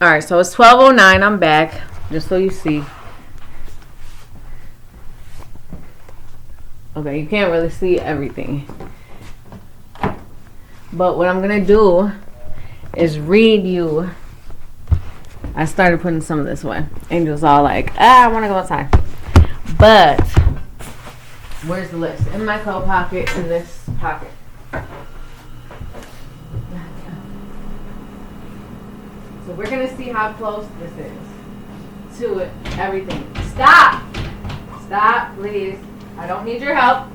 Alright, so it's 12:09. I'm back. Just so you see. Okay, you can't really see everything. But what I'm going to do is read you. I started putting some of this away. Angel's all like, I want to go outside. But, where's the list? In my coat pocket, in this pocket. So we're going to see how close this is to it, everything. Stop! Stop, please. I don't need your help.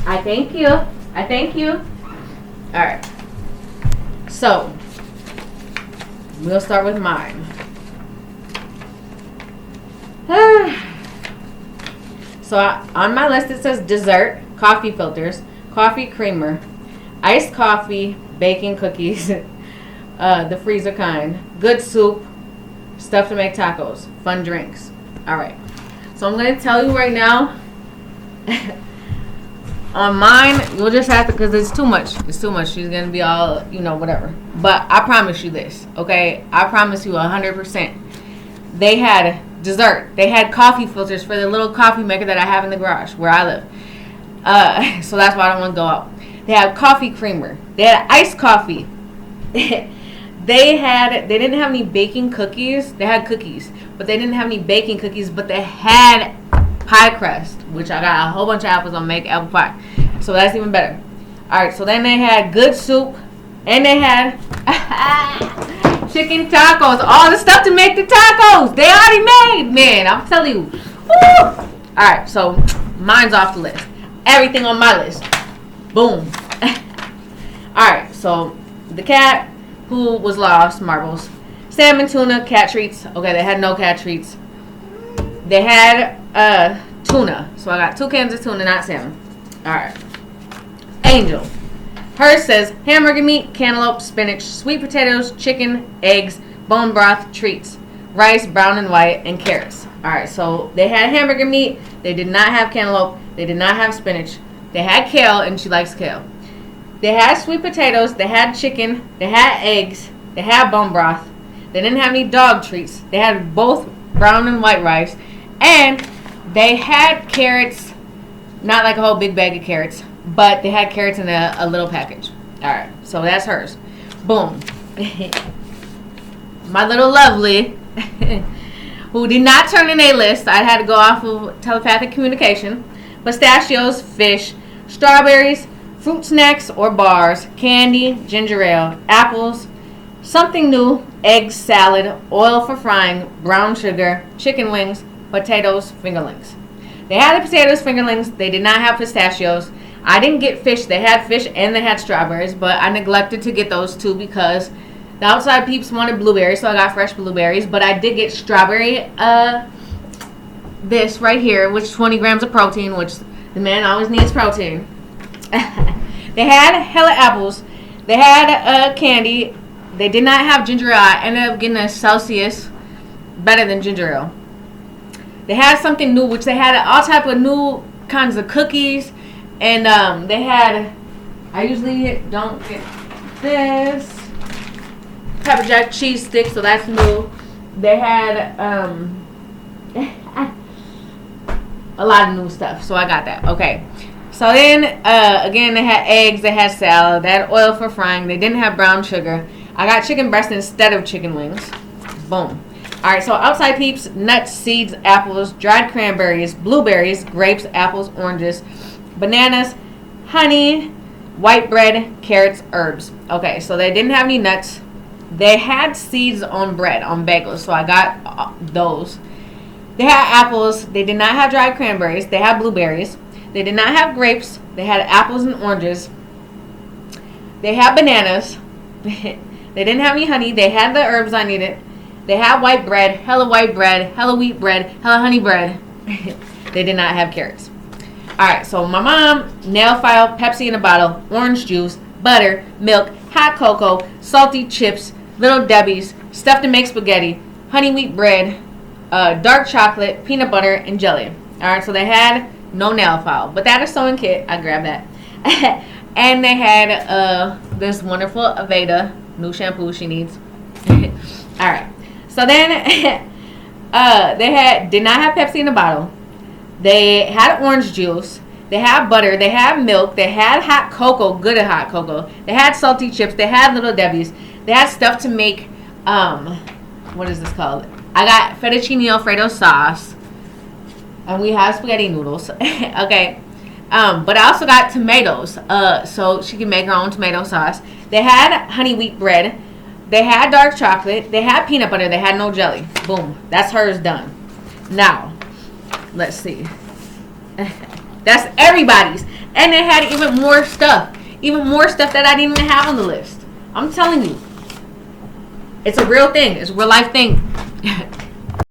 I thank you. I thank you. Alright. So, we'll start with mine. So, on my list it says dessert, coffee filters, coffee creamer, iced coffee, baking cookies, the freezer kind, good soup, stuff to make tacos, fun drinks. Alright. So, I'm going to tell you right now. On mine, you'll just have to, because it's too much. It's too much. She's going to be all, whatever. But I promise you this, okay? I promise you 100%. They had dessert. They had coffee filters for the little coffee maker that I have in the garage where I live. So that's why I don't want to go out. They had coffee creamer. They had iced coffee. They didn't have any baking cookies. They had cookies. But they didn't have any baking cookies. But they had pie crust, which I got a whole bunch of apples on make apple pie, so that's even better. Alright, so then they had good soup, and they had chicken tacos, all the stuff to make the tacos they already made, man, I'm telling you. Alright, so mine's off the list. Everything on my list, boom. Alright, so the cat who was lost, marbles, salmon, tuna, cat treats. Okay, they had no cat treats. They had tuna. So I got 2 cans of tuna, not salmon. Alright. Angel. Hers says hamburger meat, cantaloupe, spinach, sweet potatoes, chicken, eggs, bone broth, treats, rice, brown and white, and carrots. Alright, so they had hamburger meat. They did not have cantaloupe. They did not have spinach. They had kale, and she likes kale. They had sweet potatoes. They had chicken. They had eggs. They had bone broth. They didn't have any dog treats. They had both brown and white rice. And they had carrots, not like a whole big bag of carrots, but they had carrots in a little package. Alright, so that's hers. Boom. My little lovely, who did not turn in a list, I had to go off of telepathic communication. Pistachios, fish, strawberries, fruit snacks or bars, candy, ginger ale, apples, something new, eggs, salad, oil for frying, brown sugar, chicken wings, potatoes, fingerlings. They had the potatoes, fingerlings. They did not have pistachios. I didn't get fish. They had fish and they had strawberries, but I neglected to get those too because the outside peeps wanted blueberries, so I got fresh blueberries. But I did get strawberry, this right here, which is 20 grams of protein, which the man always needs protein. They had hella apples. They had candy. They did not have ginger ale. I ended up getting a Celsius, better than ginger ale. They had something new, which they had all type of new kinds of cookies, and they had. I usually don't get this Pepper Jack cheese sticks, so that's new. They had a lot of new stuff, so I got that. Okay, so then again they had eggs, they had salad, they had oil for frying. They didn't have brown sugar. I got chicken breast instead of chicken wings. Boom. Alright, so outside peeps, nuts, seeds, apples, dried cranberries, blueberries, grapes, apples, oranges, bananas, honey, white bread, carrots, herbs. Okay, so they didn't have any nuts. They had seeds on bread, on bagels, so I got those. They had apples. They did not have dried cranberries. They had blueberries. They did not have grapes. They had apples and oranges. They had bananas. They didn't have any honey. They had the herbs I needed. They had white bread, hella wheat bread, hella honey bread. They did not have carrots. Alright, so my mom, nail file, Pepsi in a bottle, orange juice, butter, milk, hot cocoa, salty chips, Little Debbie's, stuff to make spaghetti, honey wheat bread, dark chocolate, peanut butter, and jelly. Alright, so they had no nail file, but that is sewing kit. I grabbed that. And they had this wonderful Aveda New shampoo she needs. All right. So then, they did not have Pepsi in the bottle. They had orange juice. They had butter. They had milk. They had hot cocoa. Good at hot cocoa. They had salty chips. They had Little Debbie's. They had stuff to make. What is this called? I got fettuccine Alfredo sauce. And we have spaghetti noodles. Okay. But I also got tomatoes. So she can make her own tomato sauce. They had honey wheat bread. They had dark chocolate. They had peanut butter. They had no jelly. Boom. That's hers done. Now, let's see. That's everybody's. And they had even more stuff. Even more stuff that I didn't even have on the list. I'm telling you. It's a real thing. It's a real life thing.